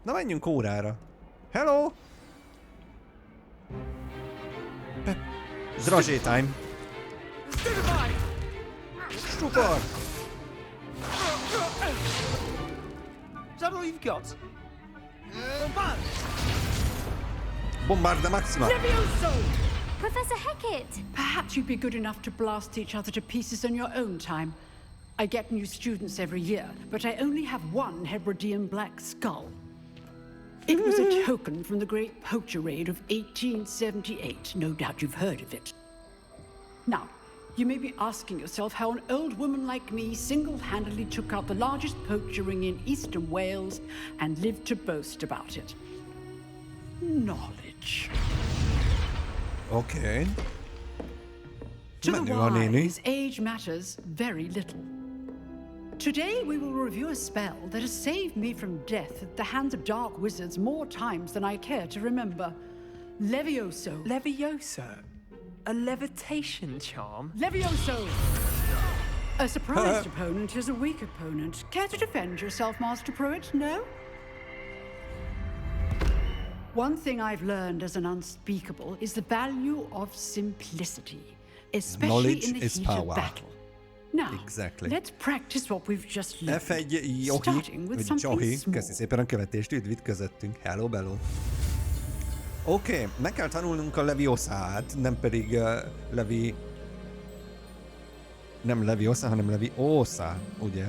Na menjünk órára. Hello! Drazsé time. Stupor! Is that all you've got? Bombarda maxima! Levioso! Professor Hecat! Perhaps you'd be good enough to blast each other to pieces on your own time. I get new students every year, but I only have one Hebridean black skull. It was a token from the Great Poacher Raid of 1878. No doubt you've heard of it. Now, you may be asking yourself how an old woman like me single-handedly took out the largest poacher ring in eastern Wales and lived to boast about it. Knowledge. Okay. To the Menő a néni. wise, age matters very little. Today we will review a spell that has saved me from death at the hands of dark wizards more times than I care to remember. Levioso. Levioso? A levitation charm? Levioso! A surprised opponent is a weak opponent. Care to defend yourself, Master Pruitt? No? One thing I've learned as an unspeakable is the value of simplicity, especially Knowledge in the is heat power. of battle. Now, Exactly. let's practice what we've just learned, F1 Johi, starting with vagy something Johi, small. köszi szépen a követést, üdvít közöttünk. Hello, bello. Oké, meg kell tanulnunk a Leviosát, nem pedig Levi... Nem Leviosa, hanem Leviosa, ugye?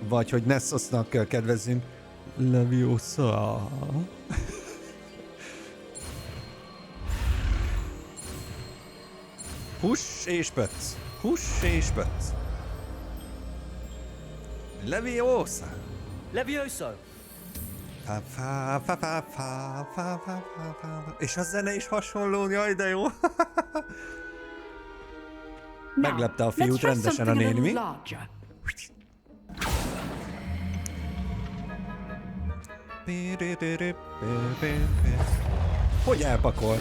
Vagy hogy Nessosnak kedvezzünk. Leviosa. Hús és pöc. Hús és pöc. Leviosa. Levioso! Fa, fa, fa, fa, fa, fa, fa, fa, fa. És a zene is hasonló, jaj de jó. Meglepte a Now, fiút let's try rendesen a something néni, mi? little larger. Hogy elpakol?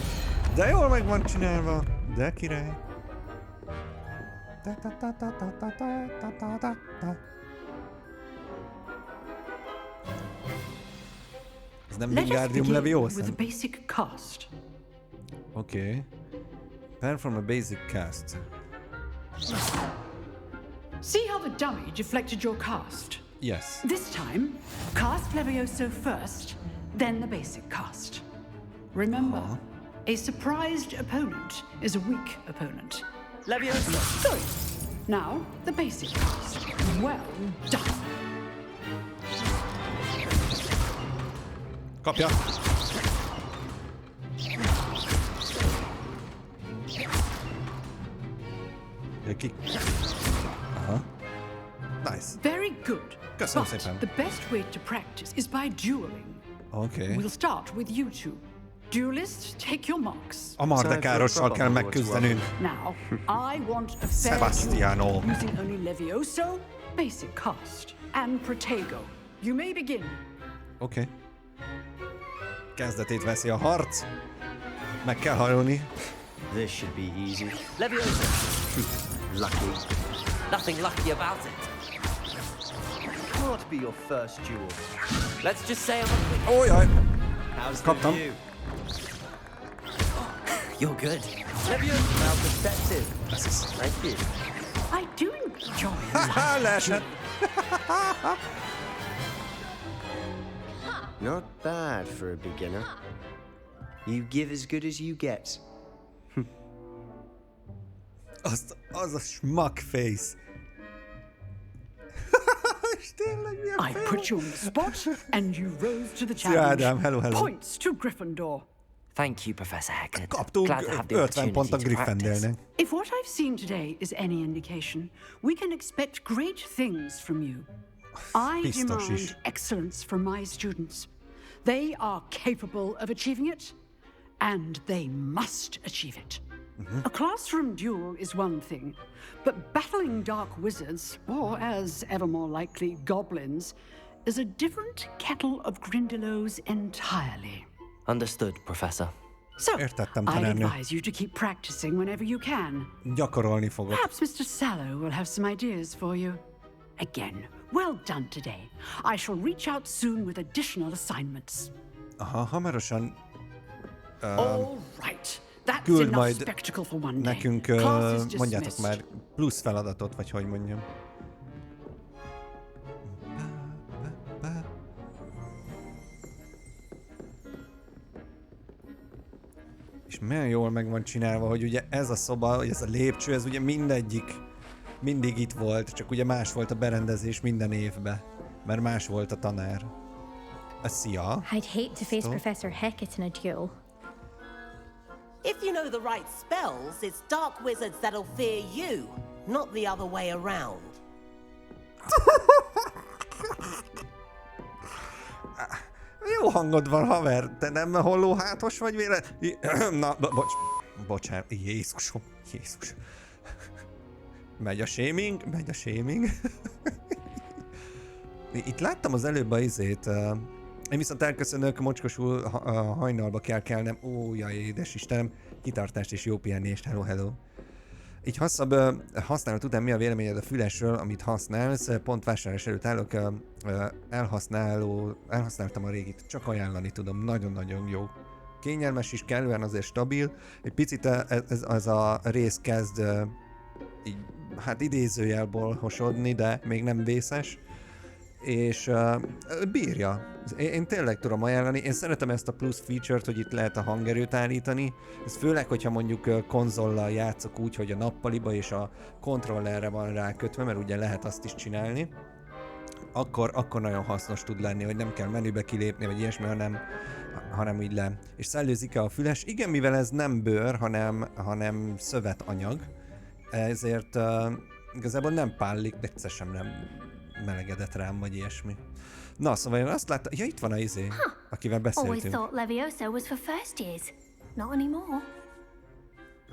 De jól meg van csinálva, de király. Ez nem Let us Wingardium begin Leviosa? with a basic cast. Okay. Perform a basic cast. See how the dummy deflected your cast? Yes. This time, cast Levioso first, then the basic cast. Remember, a surprised opponent is a weak opponent. Levioso! Good. Now, the basic cast. Well done. Kapja! Ki? Aha. Nice. Very good. Köszönöm But szépen. the best way to practice is by dueling. Okay. We'll start with you two. Duelists, take your marks. A Mardekárossal kell megküzdenünk. Now, I want a fair Sebastiano. duel using only Levioso, basic cast, and Protego. You may begin. Oké. Kezdetét veszi a harc. Meg kell hallani. This should be easy. Levioso! Lucky. Nothing lucky about it. Can't be your first duel. Let's just say I'm a quick... Ó, jaj! How's the Kaptam. view? You're good. Levioso! Now perspective. Thank you. I do enjoy Haha, leesett! Not bad for a beginner. You give as good as you get. Az a schmuck face. És tényleg milyen I fél. put you on the spot, and you rose to the Szia, challenge. Ádám, hello, hello. Points to Gryffindor. Thank you, Professor Hecat. Kaptunk Glad to have the 50 pont a opportunity to practice. Gryffindornek. If what I've seen today is any indication, we can expect great things from you. I Biztos is. demand excellence from my students. They are capable of achieving it, and they must achieve it. A classroom duel is one thing, but battling dark wizards, or as ever more likely, goblins, is a different kettle of Grindylows entirely. Understood, Professor. So, Értettem, I'd tanárnő. advise you to keep practicing whenever you can. Gyakorolni fogok. Perhaps Mr. Sallow will have some ideas for you. Again, Well done today. I shall reach out soon with additional assignments. Aha, hamarosan All right. That's küld enough majd spectacle for one day. nekünk, Class is mondjátok dismissed. már, plusz feladatot, vagy hogy mondjam. És milyen jól meg van csinálva, hogy ugye ez a szoba, vagy ez a lépcső, ez ugye mindig itt volt, csak ugye más volt a berendezés minden évben, mert más volt a tanár. Szia! I'd hate to face Professor Hackett in a duel. If you know the right spells, it's dark wizards that'll fear you, not the other way around. Jó hangod van, haver, te nem hollóhátos vagy véle? Na, bocsánat, Jézusom. Megy a shaming. Itt láttam az előbb a izét. Én viszont elköszönök, mocskosul hajnalba kell kelnem. Ó, jaj, édes Istenem, kitartást és jó pihenést, hello. Így hosszabb használat után mi a véleményed a fülesről, amit használsz? Pont vásárlás előtt állok, elhasználtam a régit, csak ajánlani tudom, nagyon-nagyon jó. Kényelmes is, kellően azért stabil, egy picit ez a rész kezd így, hát idézőjelból hosodni, de még nem vészes. És bírja. Én tényleg tudom ajánlani. Én szeretem ezt a plusz feature-t, hogy itt lehet a hangerőt állítani. Ez főleg, hogyha mondjuk konzollal játszok úgy, hogy a nappaliba és a kontrollerre van rákötve, mert ugye lehet azt is csinálni. Akkor nagyon hasznos tud lenni, hogy nem kell menübe kilépni, vagy ilyesmi, hanem így le. És szellőzik-e a füles? Igen, mivel ez nem bőr, hanem szövetanyag, ezért igazából nem pállik, de egyszer sem nem melegedett rám, vagy ilyesmi. Na, szóval én azt láttam, ja, itt van a izé, akivel Always beszéltünk. thought Leviosa was for first years. Not anymore.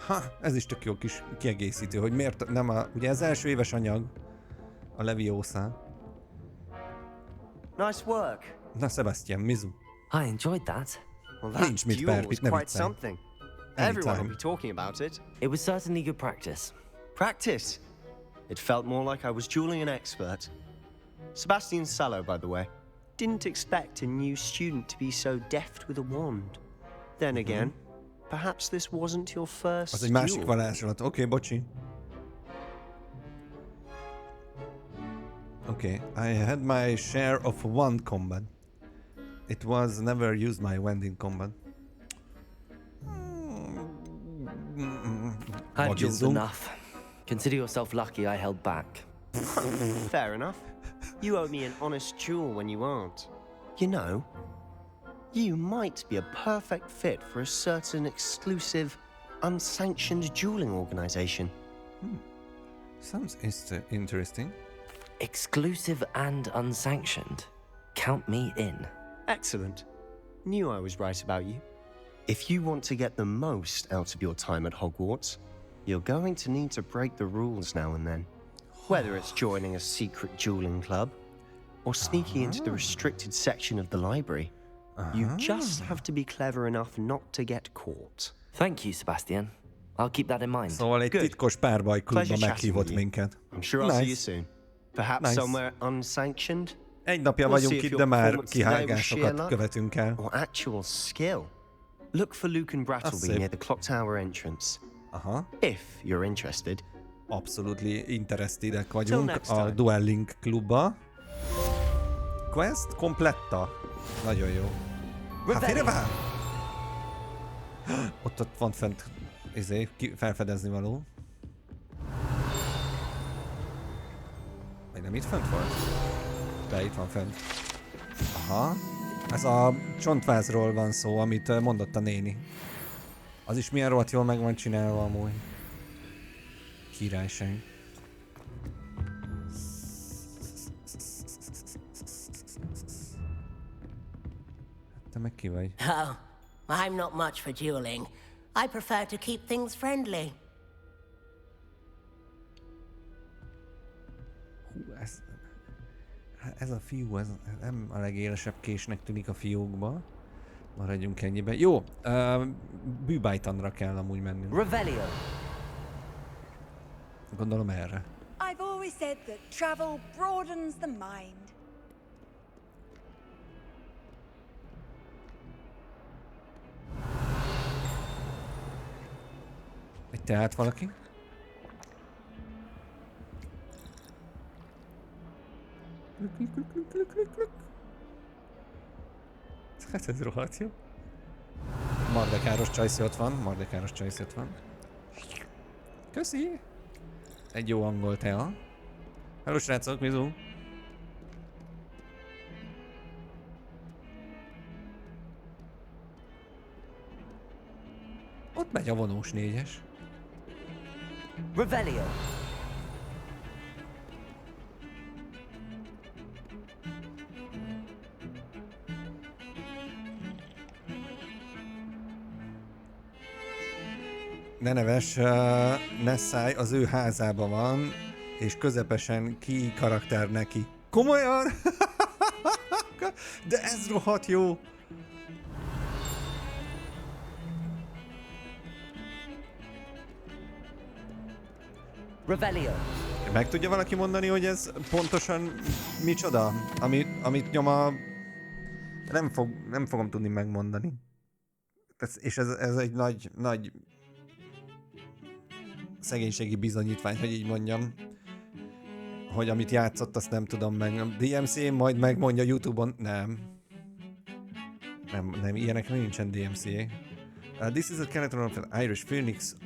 Ha, ez is tök jó kis kiegészítő, hogy miért nem ugye az első éves anyag, a Leviosa. Nice work. Na, Sebastian, Mizu. I enjoyed that. Well, that Nincs mit duel was perpit, nem quite viccelj. something. Everyone will Anytime. be talking about it. It was certainly good practice. Practice. It felt more like I was dueling an expert. Sebastian Sallow, by the way. Didn't expect a new student to be so deft with a wand. Then again, perhaps this wasn't your first Az egy másik duel. varázslat. Oké, bocsi. Okay, I had my share of wand combat. It was never used my wand in combat. I've dueled Magizzunk. enough. Consider yourself lucky I held back. Fair enough. You owe me an honest duel when you aren't. You know, you might be a perfect fit for a certain exclusive, unsanctioned dueling organization. Sounds interesting. Exclusive and unsanctioned. Count me in. Excellent. Knew I was right about you. If you want to get the most out of your time at Hogwarts, you're going to need to break the rules now and then. Whether it's joining a secret dueling club or sneaking into the restricted section of the library, you just have to be clever enough not to get caught. Thank you, Sebastian. I'll keep that in mind. Szóval egy Good. titkos párbajklubba Pleasure chatting meghívott with you. minket. I'm sure I'll see you Nice. soon. Perhaps Nice. somewhere unsanctioned? Egy napja We'll vagyunk see if itt, your de már performance today was kihágásokat sheer luck követünk el. or actual skill. Look for Luke and Brattleby szép. near the clock tower entrance. Aha, If you're interested. abszolutely interested vagyunk next a time. Dueling klubba. Quest kompletta. Nagyon jó. Hát félre vár! Ott van fent felfedezni való. Vagy nem itt fent volt? De itt van fent. Aha. Ez a csontvázról van szó, amit mondott a néni. Az is milyen rohadt jól meg van csinálva amúgy. Királyság. Te meg ki vagy? Oh, I'm not much for dueling. I prefer to keep things friendly. Hú, ez a fiú, ez nem a legélesebb késnek tűnik a fiókba. Maradjunk ennyiben. Jó, bűbájtanra kell amúgy mennünk. Revelio. Gondolom erre. I've always said that travel broadens the mind. Egy teát valaki? Hát ez rohadt jó. Mardekáros csajszi ott van, mardekáros csajszi ott van. Köszi! Egy jó angol tea. Hello srácok, mizu? Ott megy a vonós négyes. Revelio. Ne neves, Nessai az ő házában van, és közepesen ki karakter neki. Komolyan? De ez rohadt jó! Revelio. Meg tudja valaki mondani, hogy ez pontosan micsoda? Amit nyom a... Nem fogom tudni megmondani. És ez egy nagy szegénységi bizonyítvány, hogy így mondjam. Hogy amit játszott, azt nem tudom meg. DMC majd megmondja YouTube-on. Nem, ilyenekre nincsen DMCA. This is a character of an Irish Phoenix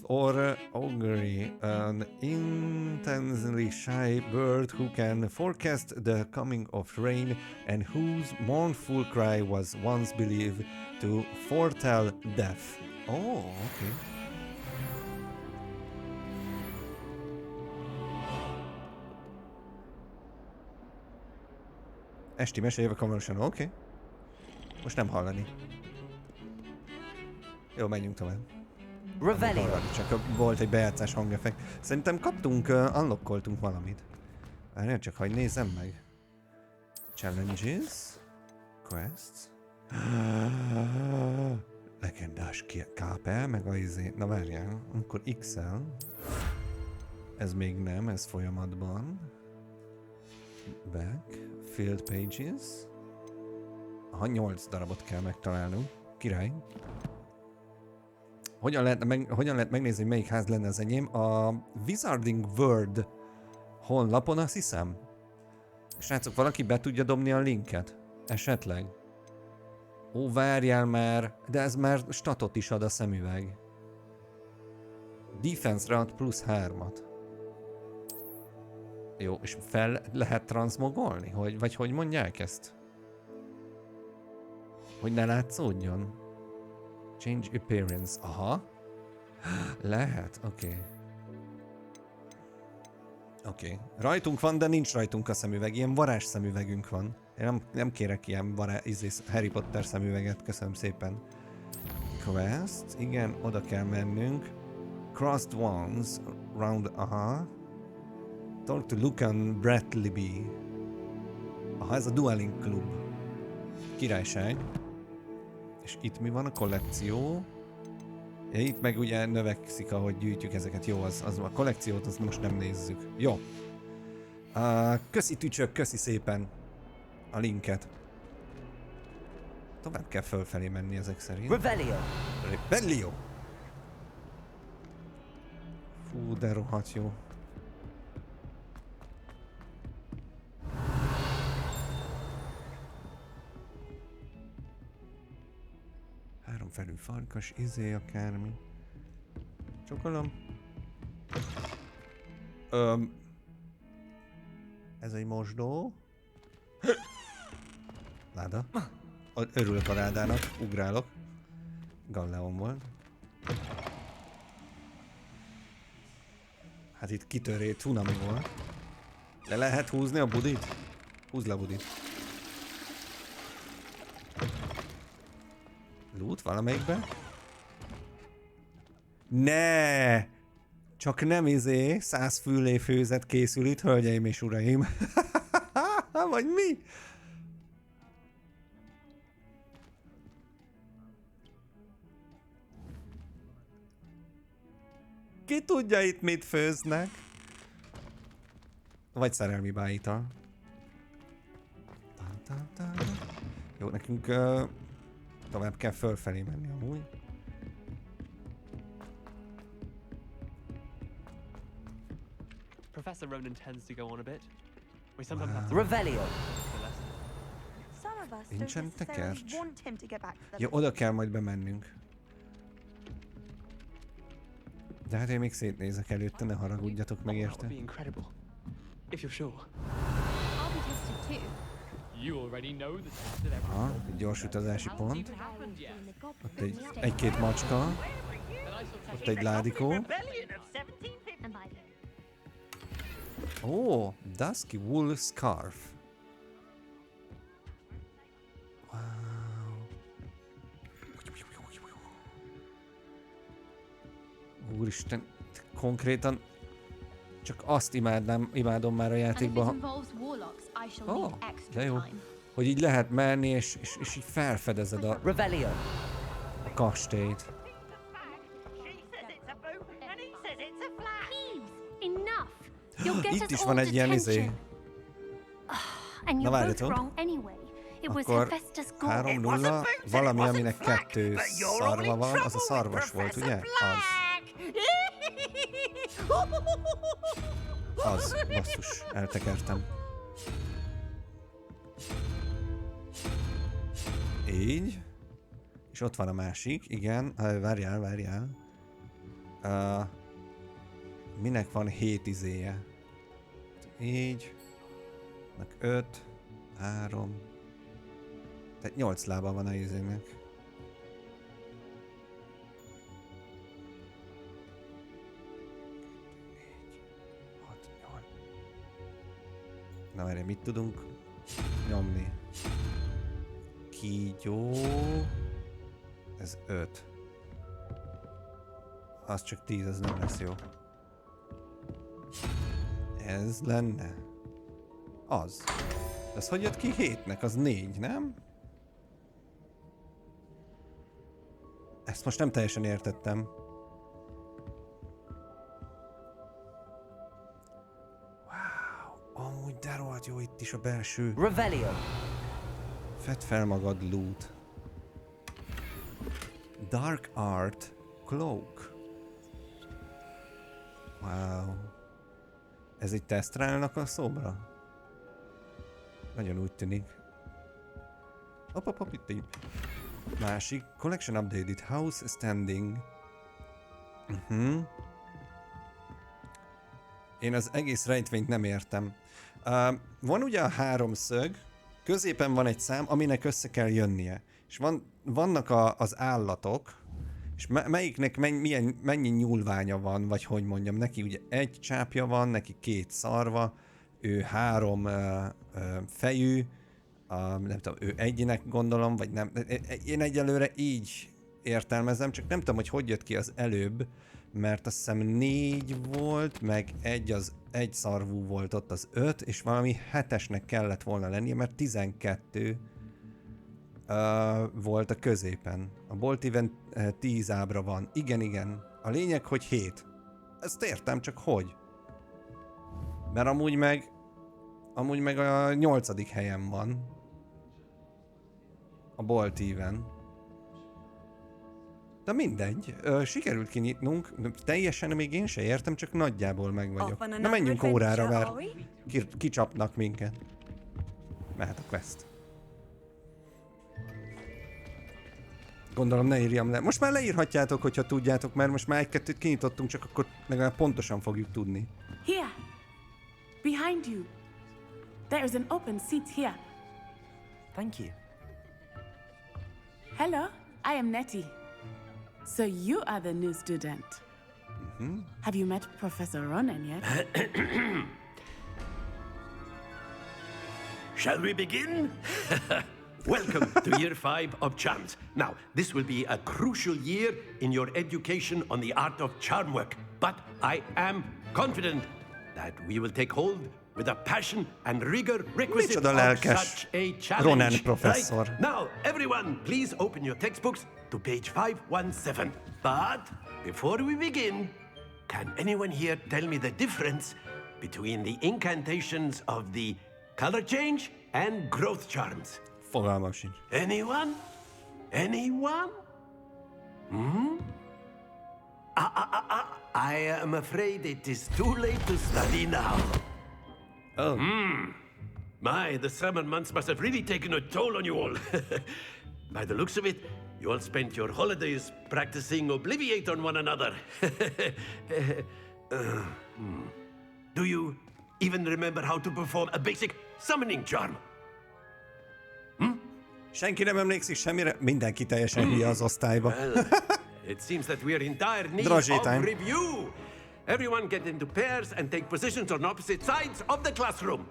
or augury, an intensely shy bird who can forecast the coming of rain and whose mournful cry was once believed to foretell death. Oh, okay. Esti meséljövök hamarosan, oké. Okay. Most nem hallani. Jó, menjünk tovább. Revelio. Csak volt egy bejátszás hangeffekt. Szerintem kaptunk, unlockoltunk valamit. Várjál csak, hogy nézzem meg. Challenges. Quests. Legendás kápel, meg a izé. Na várjál, akkor XL. Ez még nem, ez folyamatban. Back. Field pages. Aha, 8 darabot kell megtalálnunk. Király. Hogyan lehet megnézni, hogy melyik ház lenne az enyém? A Wizarding World honlapon, azt hiszem. Srácok, valaki be tudja dobni a linket? Esetleg? Ó, várjál már, de ez már statot is ad a szemüveg. Defense-re ad +3-at. Jó, és fel lehet transmogolni? Vagy hogy mondják ezt? Hogy ne látszódjon? Change appearance. Aha. Lehet, oké. Oké. Rajtunk van, de nincs rajtunk a szemüveg. Ilyen varázs szemüvegünk van. Én nem kérek ilyen Harry Potter szemüveget, köszönöm szépen. Quest, igen, oda kell mennünk. Crossed ones, round, aha. Talk to Lucan Bradley. Aha, ez a Dueling Club. Királyság. És itt mi van? A kollekció. Ja, itt meg ugye növekszik, ahogy gyűjtjük ezeket. Jó, az a kollekciót azt most nem nézzük. Jó. Köszi tücsök, köszi szépen a linket. Tovább kell fölfelé menni ezek szerint. Revelio. Revelio. Fú, de rohadt jó. Felül farkas, izé akármi. Csokolom. Ez egy mosdó. Láda. Örülök a ládának, ugrálok. Galleon volt. Hát itt kitöré, cunami volt. Le lehet húzni a budit? Húzd le a budit. Loot valamelyikbe? Ne! Csak nem 100 fülé főzet készül itt, hölgyeim és uraim. Vagy mi? Ki tudja itt mit főznek? Vagy szerelmi bájita. Jó, nekünk tovább kell fölfelé menni amúgy. Professor Ronan tends to go on a bit. We sometimes have to Revelio. Some of us don't Nincsen necessarily tekercs. want him to get back to the Ja, oda kell majd bemennünk. De hát én még szétnézek előtte, ne haragudjatok meg That would érte. be incredible. If you're sure. I'll be tested too. You already know the test of every. Aha, egy gyors utazási pont. Happened yet? Ott egy-két macska. Ott egy ládikó. And by the Ó, Dusky Wool Scarf. Wow. Úristen, konkrétan csak azt imádom már a játékban, Oh, de jó. hogy így lehet menni, és így felfedezed a Revelio. kastélyt. Enough. You'll get Itt us is all van egy ilyen izé. detention. And Na you're both várjatok. wrong anyway. It was Akkor Hephaestus Gore. 3-0, valami, aminek 2 szarva van, az a szarvas volt, ugye? Az, basszus, eltekertem. Így. És ott van a másik, igen. Várjál. Minek van 7 izéje? Így. Meg 5, 3. Tehát 8 lába van a izének. Na várj, mit tudunk nyomni? Kígyó... Ez 5. Az csak 10, ez nem lesz jó. Ez lenne. Az. De az hogy jött ki 7-nek? Az 4, nem? Ezt most nem teljesen értettem. Amúgy de rohadt jó itt is a belső. Revelio. Fedd fel magad, loot. Dark Art Cloak. Wow. Ez egy tesztrálnak a szobra? Nagyon úgy tűnik. Hopp, itt egy másik. Collection updated. House standing. Én az egész rejtvényt nem értem. Van ugye a 3 szög, középen van egy szám, aminek össze kell jönnie. És vannak az állatok, és melyiknek mennyi nyúlványa van, vagy hogy mondjam, neki ugye 1 csápja van, neki 2 szarva, ő 3 fejű, nem tudom, ő 1-nek gondolom, vagy nem. Én egyelőre így értelmezem, csak nem tudom, hogy jött ki az előbb, mert azt hiszem 4 volt, meg egy szarvú volt ott az 5, és valami 7-esnek kellett volna lennie, mert 12 volt a középen. A Bolt Event 10 ábra van. Igen. A lényeg, hogy 7. Ezt értem, csak hogy? Mert amúgy meg a 8. helyen van. A Bolt Event. De mindegy, sikerült kinyitnunk, teljesen még én se értem, csak nagyjából meg vagyok. Na menjünk órára, mert kicsapnak minket. Mehet a quest. Gondolom ne írjam le. Most már leírhatjátok, hogyha tudjátok, mert most már 1-2-t kinyitottunk, csak akkor legalább pontosan fogjuk tudni. Here, behind you. There is an open seat here. Thank you. Hello, I am Nettie. So you are the new student. Have you met Professor Ronan yet? Shall we begin? Welcome to year 5 of charms. Now, this will be a crucial year in your education on the art of charm work, but I am confident that we will take hold with a passion and rigor requisite Micsoda of lelkes such a challenge. Ronan professzor. Right? Now, everyone, please open your textbooks to page 517. But before we begin, can anyone here tell me the difference between the incantations of the color change and growth charms. Fogalmam sincs. Anyone? Anyone? Hmm? I am afraid it is too late to study now. Oh. My, the summer months must have really taken a toll on you all. By the looks of it, you all spent your holidays practicing Obliviate on one another. Do you even remember how to perform a basic summoning charm? Senki nem emlékszik semmire? Mindenki teljesen hülye az osztályba. Well, it seems that we are in dire need Drozsé of time. review. Everyone get into pairs and take positions on opposite sides of the classroom.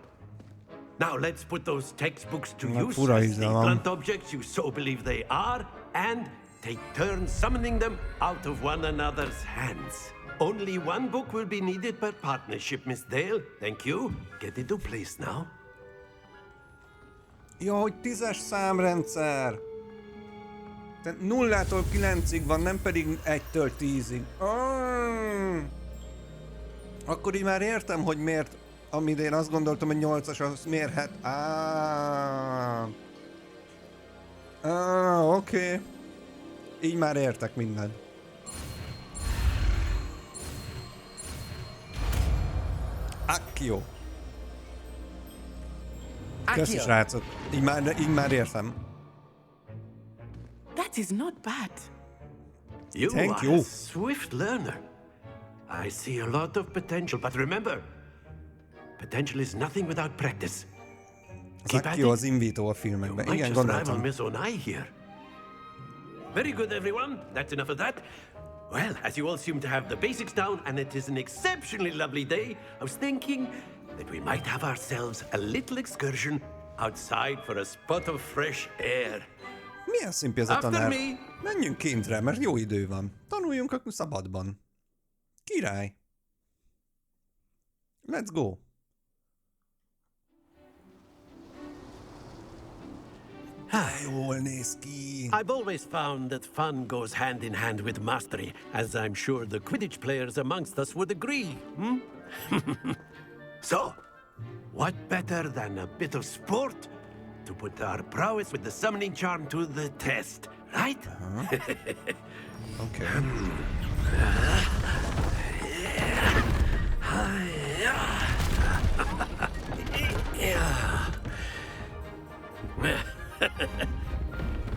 Now let's put those textbooks to Na, use fura as the íze van. blunt objects you so believe they are, and take turns summoning them out of one another's hands. Only one book will be needed per partnership, Miss Dale. Thank you. Get into place now. Ja, hogy 10-es számrendszer. Tehát 0-tól 9-ig van, nem pedig 1-től 10-ig. Akkor így már értem, hogy miért, amit én azt gondoltam, hogy 8-as, az mérhet. Oké. Így már értek mindent. Akio. Köszi, srácok. Így már értem. That is not bad. You Thank are you. a swift learner. I see a lot of potential, but remember, potential is nothing without practice. Az Akio az Invito a filmekben. Might Igen, just rival gondoltam. Miss Onai here. Very good, everyone. That's enough of that. Well, as you all seem to have the basics down, and it is an exceptionally lovely day, I was thinking that we might have ourselves a little excursion outside for a spot of fresh air. Milyen szimpi ez a After tanár? me. Menjünk kintre, mert jó idő van. Tanuljunk a szabadban. Király. Let's go. Jól néz ki. I've always found that fun goes hand in hand with mastery, as I'm sure the Quidditch players amongst us would agree. So, what better than a bit of sport to put our prowess with the summoning charm to the test, right? Okay.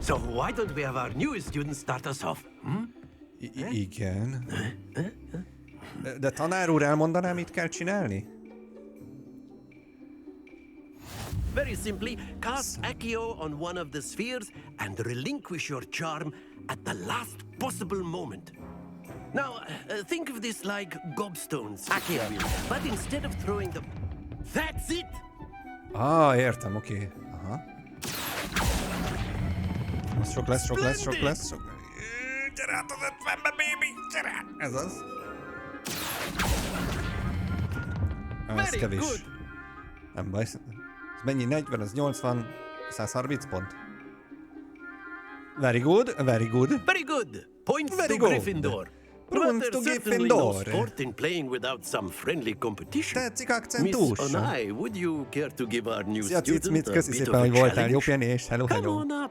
So why don't we have our newest students start us off? Igen. De tanár úr, elmondaná, mit kell csinálni? Very simply, cast Accio on one of the spheres and relinquish your charm at the last possible moment. Now, think of this like gobstones, Accio, but instead of throwing them... That's it! Értem, oké. Aha. Az sok lesz, sok lesz, sok lesz, sok... Gyere át az 50-be, baby! Gyere át! Ez az. Ez Very kevés. good. Nem baj. Ez mennyi? 40, ez 80, 130 pont. Very good, very good. Very good. Points Very to good. Gryffindor. Points But to there's certainly no Gryffindor. sport in playing without some friendly competition. Tetszik Miss akcentus. Onai, would you care to give our new Szia, student Cicmit, a köszi bit of szépen, a hogy voltál. challenge? Jó pihenés. Hello, Come hello. on up.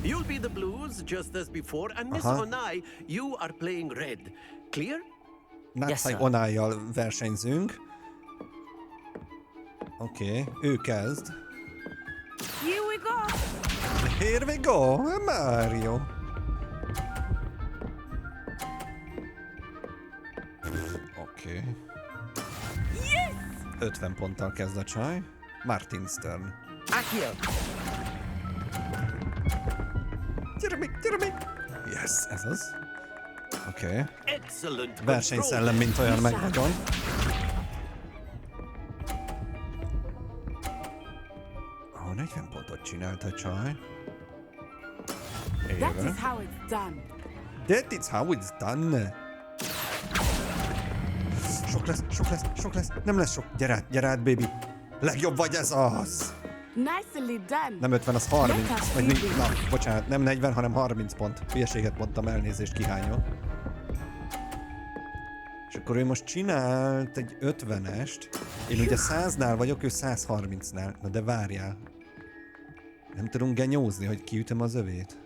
You'll be the blues just as before, and Miss Onai, you are playing red. Clear? Náthai Onájjal versenyzünk. Oké, ő kezd. Here we go. Here we go, Mario. Oké. Yes! 50 ponttal kezd a csaj. Martin's turn. Accio. Gyere még, gyere még! Yes, ez az. Oké. Excellent. Versenyszellem, mint olyan megvagyon. Ó, 40 pontot csinált a csaj. That is how it's done. That is how it's done. Sok lesz, sok lesz, sok lesz. Nem lesz sok. Gyere át, baby. Legjobb vagy, ez az. Nicely done. Nem 50, az 30. Vagy mi? Na, bocsánat, nem 40, hanem 30 pont. Hülyeséget mondtam, elnézést, kihányol. És akkor ő most csinált egy 50-est. Én ugye 100-nál vagyok, ő 130-nál. Na de várjál. Nem tudunk genyózni, hogy kiütöm az övét.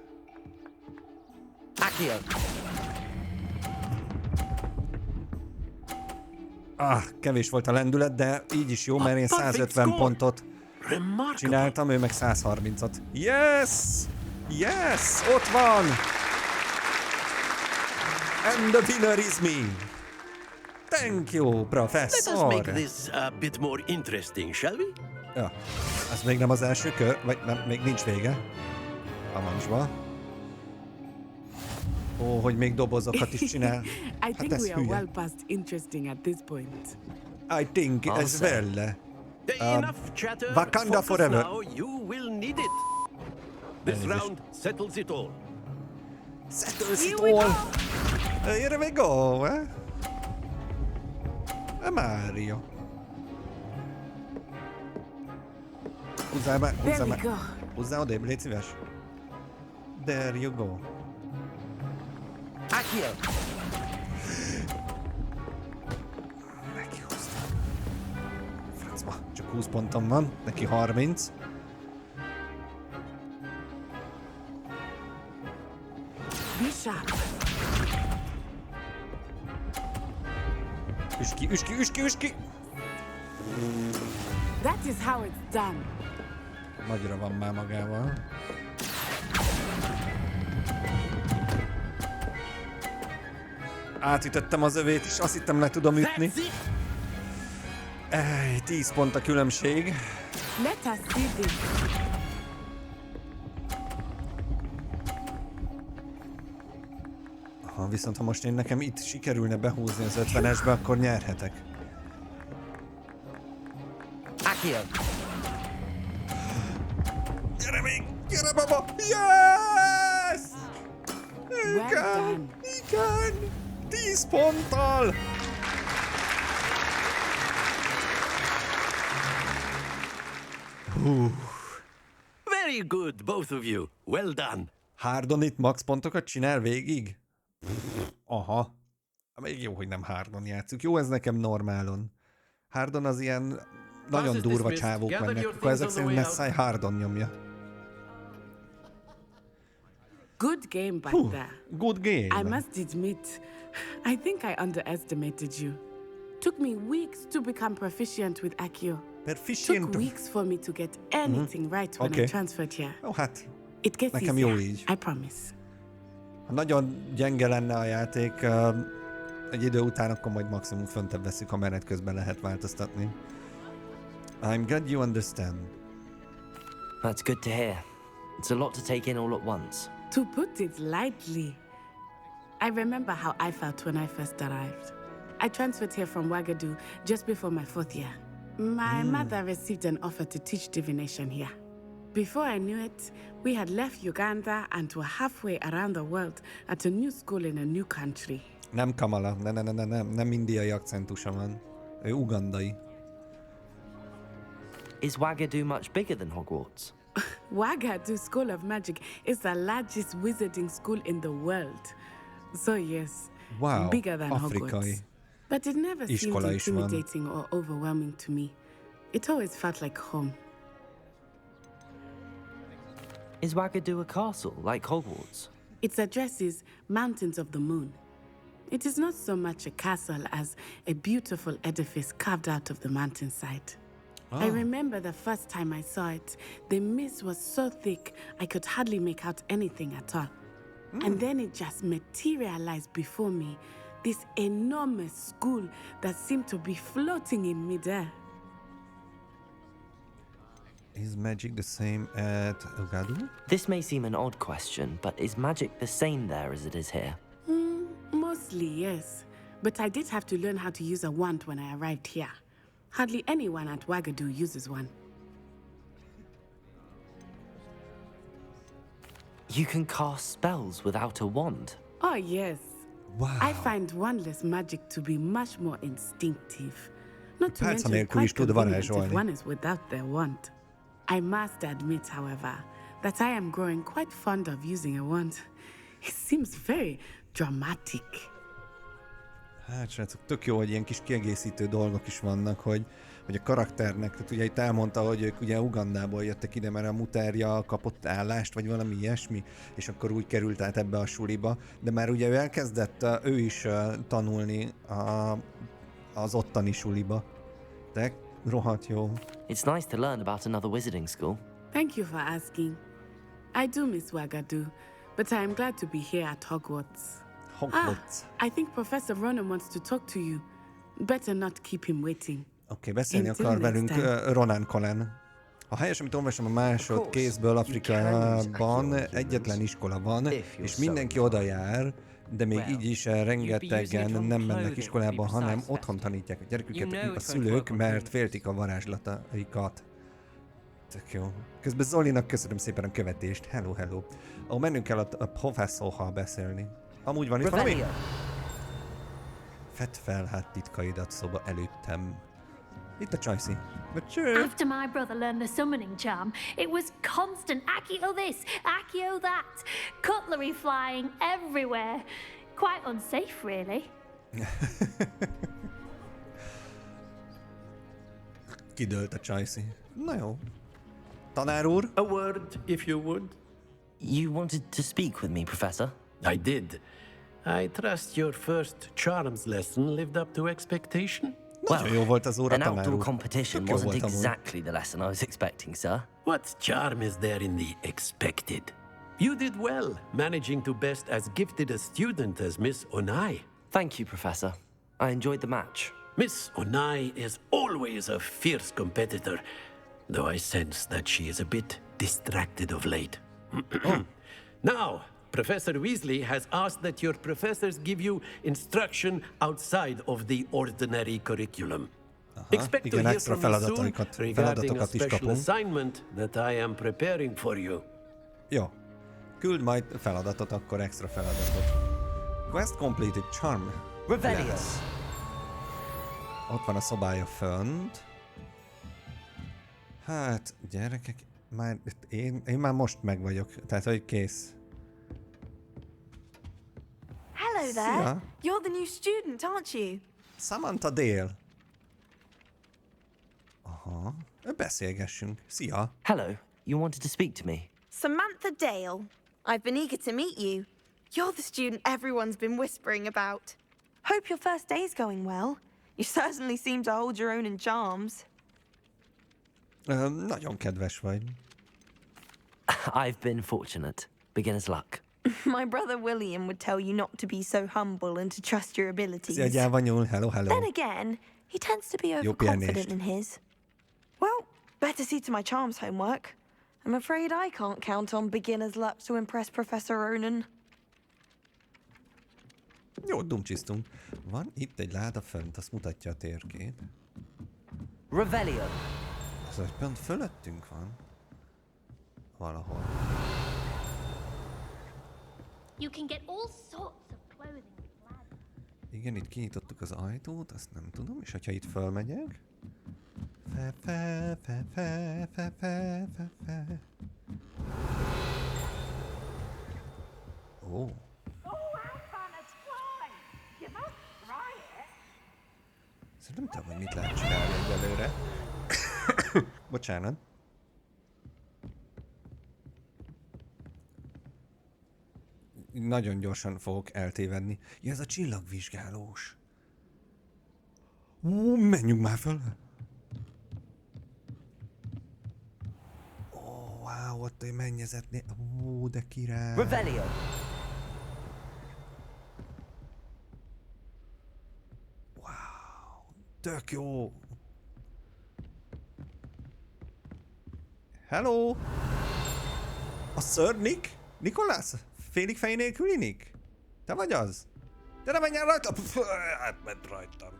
Accio. Kevés volt a lendület, de így is jó, mert én 150 pontot csináltam, ő meg 130-at. Yes! Yes! Ott van! And the winner is me! Thank you, professor! Let us make this a bit more interesting, shall we? Ja, ez még nem az első kör, vagy nem, még nincs vége. A mancsba. Ó, hogy még dobozokat is csinál. I think we are well past interesting at this point. I think as well. Enough chatter. Wakanda Focus forever. now. You will need it. This round settles it all. Settles it all. Here we go, eh? Mario. Húzzál be, húzzál be. Húzzál odébb, légy szíves. There you go. Accio. Neki húztam. Francba, csak 20 pontom van, neki 30. Be sharp. Üski, üski, üski, üski! That is how it's done. Nagyra van már magával. Átütöttem az övét is, azt hittem le tudom ütni. 10 pont a különbség. Let us see this. Viszont ha most nekem itt sikerülne behúzni az 50-esbe, akkor nyerhetek. Accio. Gyere még! Gyere, baba! Yes! Igen! Igen! 10 ponttal! Very good, both of you. Well done. Hardon itt max pontokat csinál végig? Aha. Még jó, hogy nem Hardon játszunk. Jó, ez nekem normálon. Hardon az ilyen nagyon durva csávók mennek. Akkor ezek szerint Messai Hardon nyomja. Good game back there. Good game. I must admit, I think I underestimated you. Took me weeks to become proficient with Accio. Proficient. Took weeks for me to get anything right when I transferred here. Ó, hát It gets nekem jó easier, így. I promise. Ha nagyon gyenge lenne a játék, egy idő után akkor majd maximum föntebb veszük, ha menet közben lehet változtatni. I'm glad you understand. That's good to hear. It's a lot to take in all at once. To put it lightly, I remember how I felt when I first arrived. I transferred here from Ouagadougou just before my 4th year. My mother received an offer to teach divination here. Before I knew it, we had left Uganda and were halfway around the world at a new school in a new country. Nem Kamala, nem indiai akcentusa van. Ő ugandai. Is Ouagadougou much bigger than Hogwarts? Ouagadougou School of Magic is the largest wizarding school in the world. So yes, Wow, bigger than afrikai Hogwarts. But it never seemed iskola is van. intimidating or overwhelming to me. It always felt like home. Is Ouagadougou a castle like Hogwarts? Its address is Mountains of the Moon. It is not so much a castle as a beautiful edifice carved out of the mountainside. I remember the first time I saw it, the mist was so thick I could hardly make out anything at all. And then it just materialized before me, this enormous school that seemed to be floating in midair. Is magic the same at Ouagadougou? This may seem an odd question, but is magic the same there as it is here? Mostly, yes. But I did have to learn how to use a wand when I arrived here. Hardly anyone at Ouagadougou uses one. You can cast spells without a wand. Oh, yes. Wow. I find wandless magic to be much more instinctive. Not to Perc mention nélkül is quite tud convenient if varázsolni. one is without their wand. I must admit, however, that I am growing quite fond of using a wand. It seems very dramatic. Hát srácok, tök jó, hogy ilyen kis kiegészítő dolgok is vannak, hogy a karakternek, tehát ugye itt elmondta, hogy ők ugye Ugandából jöttek ide, mert a mutárja kapott állást, vagy valami ilyesmi, és akkor úgy került át ebbe a suliba, de már ugye ő elkezdett ő is tanulni az ottani suliba. De rohadt jó. It's nice to learn about another wizarding school. Thank you for asking. I do miss Wagadu, but I am glad to be here at Hogwarts. Hogwarts. I think Professor Ronan wants to talk to you. Better not keep him waiting. Oké, beszélni akar velünk Ronan Colen. Ha helyes, amit olvasom a másodkézből, Afrikában egyetlen iskola van, és mindenki oda jár, de még így is rengetegen nem mennek iskolába, hanem otthon tanítják a gyereküket a szülők, mert féltik a varázslataikat. Tök jó. Közben Zolinak köszönöm szépen a követést. Hello, hello. Mennünk kell a professzorral beszélni. Amúgy van itt valami? Fedd fel hát titkaidat szoba előttem. Itt a Csajci. After my brother learned the summoning charm, it was constant Accio this, Accio that, cutlery flying everywhere. Quite unsafe, really. Kidőlt a Csajci. Na jó. Tanár úr? A word, if you would. You wanted to speak with me, Professor? I did. I trust your first charms lesson lived up to expectation? Nagyon jó volt az óra, An tanár outdoor úr. competition Tök jó wasn't volt amúgy. exactly the lesson I was expecting, sir. What charm is there in the expected? You did well, managing to best as gifted a student as Miss Onai. Thank you, Professor. I enjoyed the match. Miss Onai is always a fierce competitor, though I sense that she is a bit distracted of late. Now, Professor Weasley has asked that your professors give you instruction outside of the ordinary curriculum. Expect to igen, hear extra from me soon feladatokat regarding a is special kapunk. assignment that I am preparing for you. Jó. Küld majd feladatot, akkor extra feladatot. Quest completed, charm. Revelio. Yes. Ott van a szobája fönt. Hát, gyerekek, már én már most meg vagyok, tehát hogy kész. Hello there. Szia. You're the new student, aren't you? Samantha Dale. Aha, beszélgessünk. Szia. Hello. You wanted to speak to me? Samantha Dale. I've been eager to meet you. You're the student everyone's been whispering about. Hope your first day's going well. You certainly seem to hold your own in charms. Nagyon kedves vagy. I've been fortunate. Beginner's luck. My brother William would tell you not to be so humble and to trust your abilities. Szia, gyáva nyúl. Hello, hello. Then again, he tends to be overconfident in his. Well, better see to my charms homework. I'm afraid I can't count on beginner's luck to impress Professor Ronan. Jó, dumcsisztunk. Van itt egy láda fönt, azt mutatja a térkép. Revelio. Az, hogy pont fölöttünk van. Valahol. You can get all sorts of clothing with VILÁG. Igen, itt kinyitottuk az ajtót, azt nem tudom, és hogyha itt fölmegyek... Ó. Szerintem tudom, hogy mit lehet csinálni egyelőre. Bocsánat. Nagyon gyorsan fogok eltévedni. Ja, ez a csillagvizsgálós. Ó, menjünk már föl. Ó, wow, ott egy mennyezetnél. Ó, de király. Revelio. Wow, tök jó. Hello! A Sir Nick? Nikolász? Félig fej nélküli Nick? Te vagy az? De ne menjen rajta! Átment rajtam.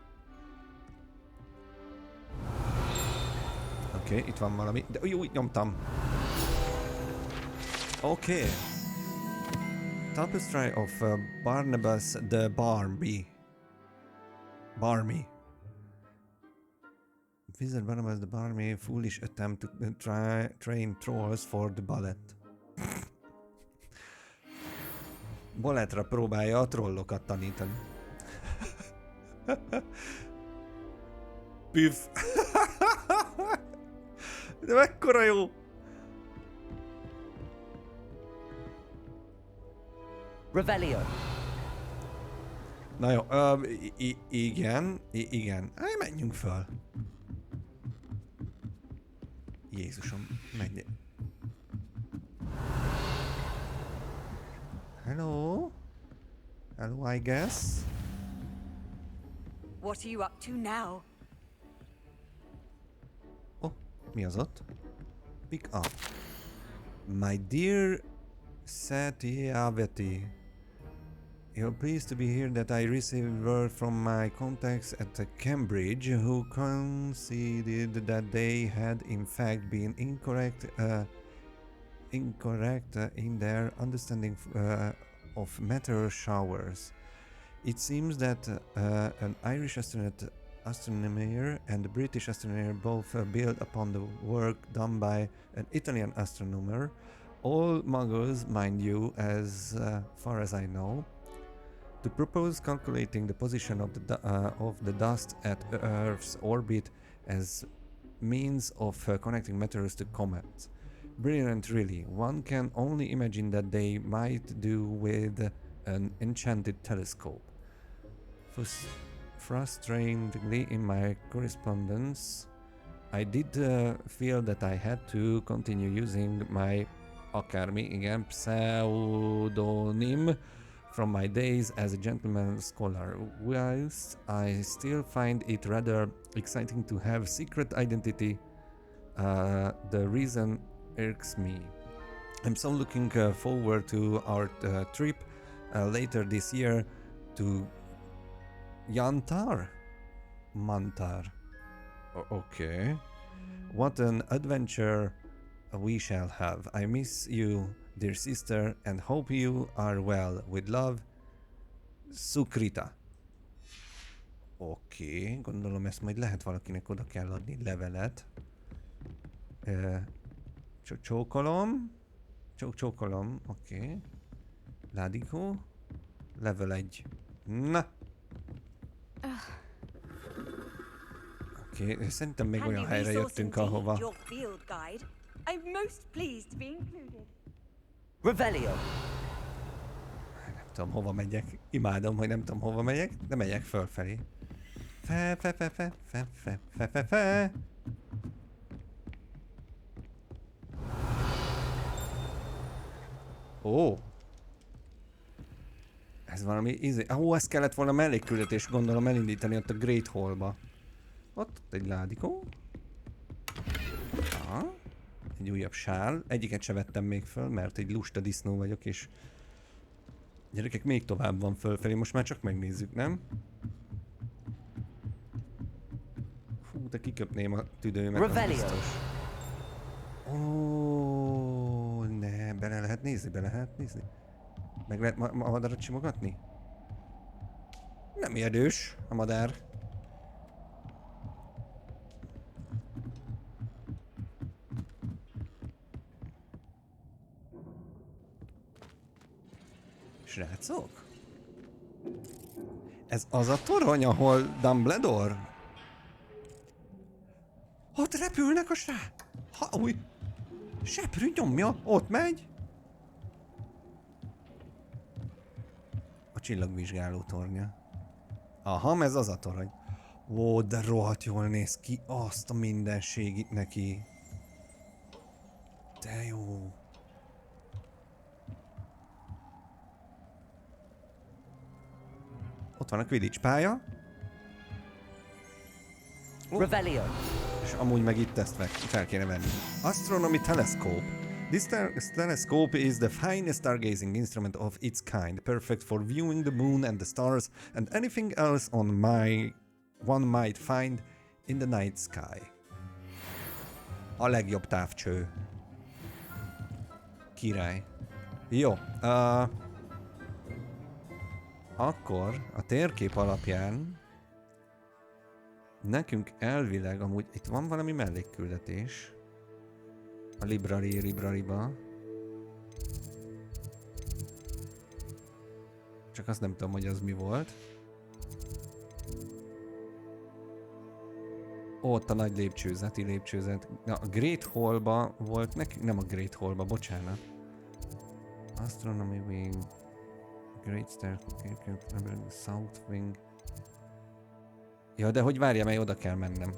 Oké, itt van valami. De jó, nyomtam. Oké. Tapestry of Barnabas the Barmy. Wizard Barnabas the Barmy foolish attempt to train trolls for the ballet. Balettra próbálja a trollokat tanítani. Püff. De mekkora jó! Revelio. Na jó, igen. Menjünk föl. Jézusom, menj. Hello? Hello, I guess? What are you up to now? Oh, mi az ott? Pick up. My dear Satyavati, you're pleased to be here that I received word from my contacts at Cambridge who conceded that they had in fact been incorrect in their understanding of meteor showers. It seems that an Irish astronomer and a British astronomer both build upon the work done by an Italian astronomer. All muggles, mind you, as far as I know. To propose calculating the position of the dust at Earth's orbit as means of connecting meteors to comets. Brilliant, really. One can only imagine that they might do with an enchanted telescope. Frustratingly, in my correspondence, I did feel that I had to continue using my pseudonym from my days as a gentleman scholar, whilst I still find it rather exciting to have secret identity. The reason irks me. I'm so looking forward to our trip later this year to Mantar. Okay. What an adventure we shall have. I miss you, dear sister, and hope you are well. With love, Sukrita. Oké, gondolom ezt majd lehet valakinek oda kell adni levelet. Csókolom. Csókolom, oké. Ládikó. Level 1. Na. Oké, szerintem még olyan helyre jöttünk, ahova... I'm most pleased to be included. Revelio. Nem tudom, hova megyek. Imádom, hogy nem tudom, hova megyek, de megyek fölfelé. Fe. Ó. Ez valami ezt kellett volna mellékküldetés, gondolom elindítani ott a Great Hallba. Ott egy ládikó. Aha. Egy újabb sál. Egyiket se vettem még föl, mert egy lusta disznó vagyok, és... Gyerekek, még tovább van fölfelé, most már csak megnézzük, nem? Fú, de kiköpném a tüdőmet, az biztos. Ó, ne, bele lehet nézni. Meg lehet a madarat simogatni? Nem érdős a madár. Srácok? Ez az a torony, ahol Dumbledore? Ott repülnek a új! Seprű nyomja, ott megy! A csillagvizsgáló tornya. Aha, ez az a torony. Ó, de rohadt jól néz ki, azt a mindenségit neki. De jó. Ott van a Quidditch pálya. Revelio. És amúgy meg itt ezt fel kéne venni. Astronomy telescope. This telescope is the finest stargazing instrument of its kind, perfect for viewing the moon and the stars and anything else one might find in the night sky. A legjobb távcső. Király. Jó. Akkor a térkép alapján nekünk elvileg amúgy itt van valami mellékküldetés. A librariba. Csak azt nem tudom, hogy az mi volt. Ott a nagy lépcsőzet. Na, a Great Hallba volt nekünk, nem a Great Hallba, bocsánat. Astronomy Wing, Great Staircase, South Wing. Ja, de hogy várja, mert oda kell mennem.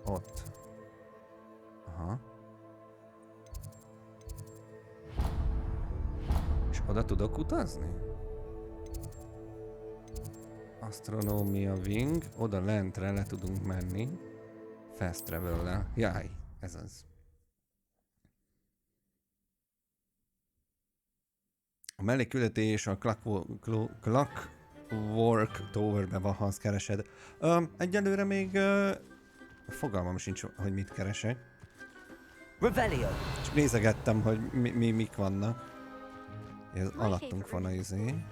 Ott. Aha. És oda tudok utazni? Astronomia Wing, oda lentre le tudunk menni. Fast travel-lel. Jaj, ez az. A mellékküldetés a Clockwork Towerbe van, ha azt keresed. Egyelőre még fogalmam sincs, hogy mit keresek. Rebellion. És nézegettem, hogy mik vannak. Ez alattunk van a izé.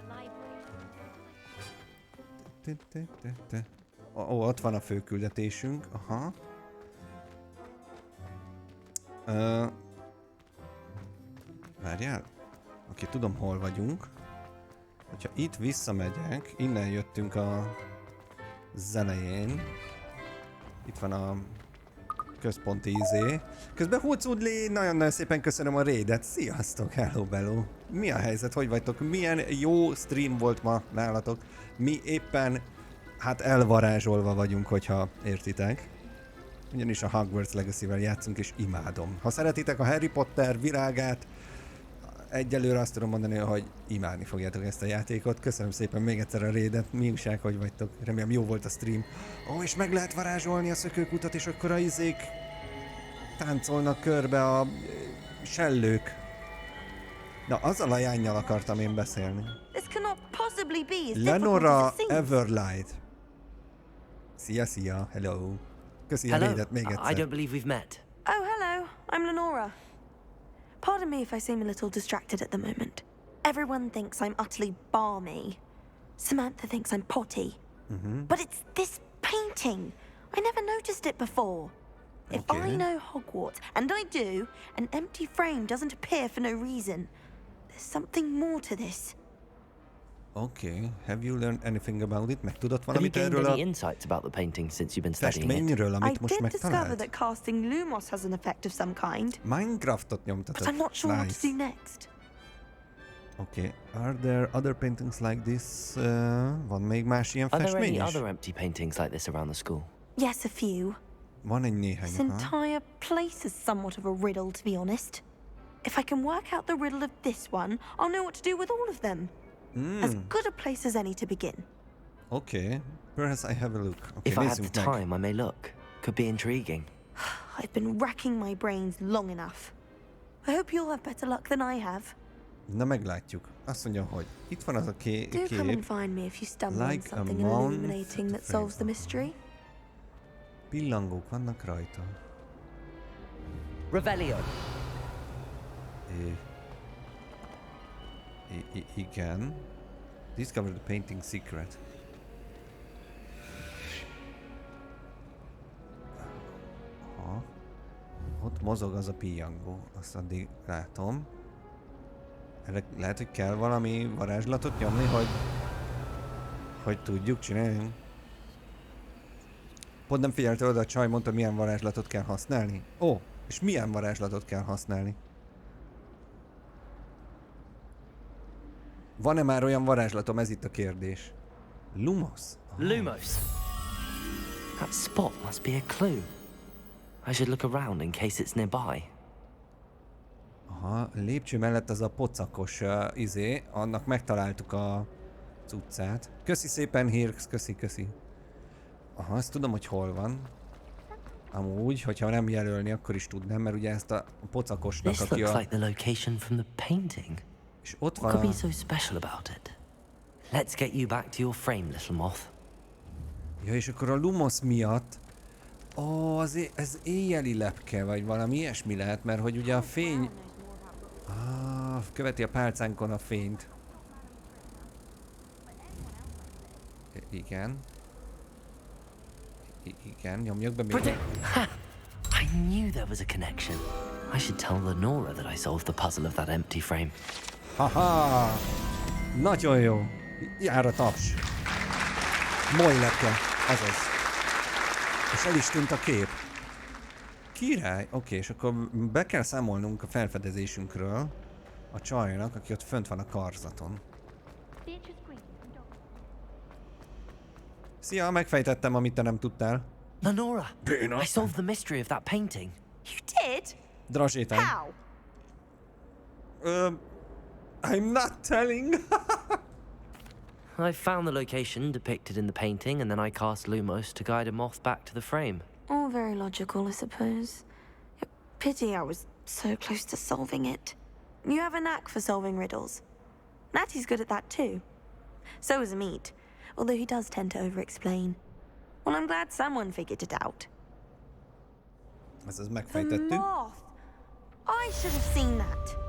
Ott van a főküldetésünk. Aha. Várjál. Oké, tudom, hol vagyunk. Hogyha itt visszamegyek, innen jöttünk az elején. Itt van a központi izé. Közben Hucudli, nagyon-nagyon szépen köszönöm a raidet. Sziasztok, hello bello. Mi a helyzet, hogy vagytok? Milyen jó stream volt ma nálatok? Mi éppen, hát elvarázsolva vagyunk, hogyha értitek. Ugyanis a Hogwarts Legacy-vel játszunk, és imádom. Ha szeretitek a Harry Potter világát, egyelőre azt tudom mondani, hogy imádni fogjátok ezt a játékot. Köszönöm szépen még egyszer a raidet. Mi újság, hogy vagytok? Remélem jó volt a stream. És meg lehet varázsolni a szökőkutat, és akkor a izék táncolnak körbe a sellők. Na, azzal a lányjal akartam én beszélni. Lenora Everlight. Szia, hello. Köszi a raidet még egyszer. I don't believe we've met. Oh, hello. I'm Lenora. Pardon me if I seem a little distracted at the moment. Everyone thinks I'm utterly balmy. Samantha thinks I'm potty. But it's this painting. I never noticed it before. If I know Hogwarts, and I do, an empty frame doesn't appear for no reason. There's something more to this. Okay. Have you learned anything about it? Meg tudod Have you valamit gained erről any a insights about the painting since you've been studying it? festményről, I amit most did discover megtalált? that casting Lumos has an effect of some kind, Minecraftot but nyomtatott. I'm not sure what Nice. to do next. Okay. Are there other paintings like this? Van még más ilyen Are there festmény any is? other empty paintings like this around the school? Yes, a few. Van egy néhány, This aha. entire place is somewhat of a riddle, to be honest. If I can work out the riddle of this one, I'll know what to do with all of them. As good a place as any to begin. Okay. Perhaps I have a look. Okay, If I had nézzünk the meg. time, I may look. Could be intriguing. I've been racking my brains long enough. I hope you'll have better luck than I have. Na meglátjuk. Azt mondja, hogy itt van az a Do come and kép. find me if you stumble Like on a something mount illuminating that frame. solves the mystery. Pillangók vannak rajta. Rebellion. Igen. Discover the painting secret. Aha. Ott mozog az a pillangó. Azt addig látom. Erre lehet, hogy kell valami varázslatot nyomni, hogy tudjuk csinálni. Pont nem figyelte oda a csaj, mondta, milyen varázslatot kell használni. Ó, és milyen varázslatot kell használni? Van-e már olyan varázslatom? Ez itt a kérdés. Lumos? Lumos. That spot must be a clue. I should look around in case it's nearby. Aha, lépcső mellett az a pocakos izé, annak megtaláltuk a cuccát. Köszi szépen, Hirx, köszi. Aha, azt tudom, hogy hol van. Amúgy, hogyha nem jelölni, akkor is tudnám, mert ugye ezt a pocakosnak, This aki looks a... like the location from the painting. És ott What van could a... be so special about it? Let's get you back to your frame, little moth. Ja, és akkor a Lumos miatt... Ó, ez éjjeli lepke, vagy valami ilyesmi lehet, mert hogy ugye a fény... követi a pálcánkon a fényt. Igen. Igen, nyomjak be még. Ha! I knew there was a connection. I should tell Lenora that I solved the puzzle of that empty frame. Haha! Nagyon jó! Jár a taps! Moly lepke, azaz. És el is tűnt a kép. Király. Oké, és akkor be kell számolnunk a felfedezésünkről a csajnak, aki ott fönt van a karzaton. Szia, megfejtettem, amit te nem tudtál. Lenora, I solved the mystery of that painting. You did? Drazsétány. How? I'm not telling. I found the location depicted in the painting, and then I cast Lumos to guide a moth back to the frame. All very logical, I suppose. Pity I was so close to solving it. You have a knack for solving riddles. Natty's good at that too. So is Amit, although he does tend to over-explain. Well, I'm glad someone figured it out. Ez The megfejtettük. moth! I should have seen that.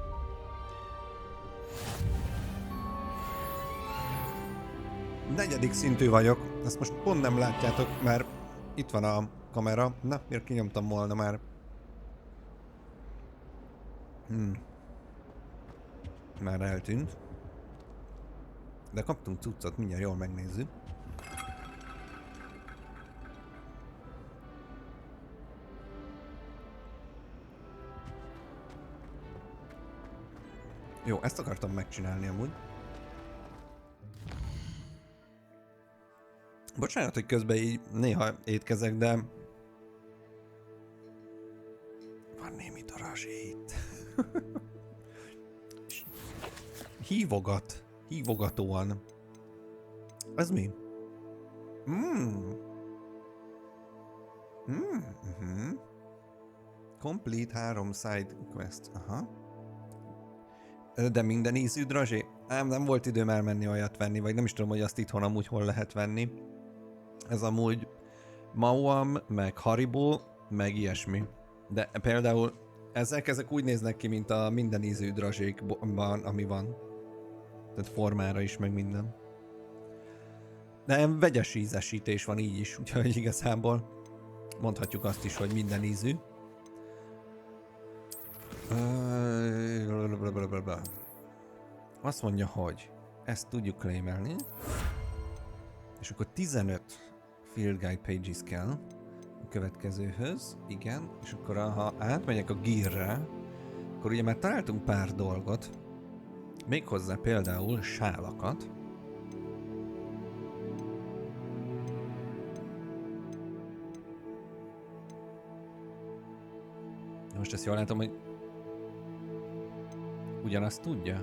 Negyedik szintű vagyok. Ezt most pont nem látjátok, mert itt van a kamera. Na, miért kinyomtam volna már? Már eltűnt. De kaptunk cuccot, mindjárt jól megnézzük. Jó, ezt akartam megcsinálni amúgy. Bocsánat, hogy közben így néha étkezek, de... Van némi darázsé itt. Hívogatóan. Ez mi? Complete 3 side quest. Aha. De minden ízű drazsé? Nem volt időm elmenni olyat venni, vagy nem is tudom, hogy azt itthon amúgy hol lehet venni. Ez amúgy Mauam, meg Haribo, meg ilyesmi. De például ezek úgy néznek ki, mint a minden ízű drazsékban, ami van. Tehát formára is, meg minden. De vegyes ízesítés van így is, úgyhogy igazából mondhatjuk azt is, hogy minden ízű. Azt mondja, hogy ezt tudjuk claimelni. És akkor 15 Field Guide Pages kell a következőhöz. Igen. És akkor ha átmegyek a gearre, akkor ugye már találtunk pár dolgot. Méghozzá például sálakat. Most ezt jól látom, hogy ugyanazt tudja?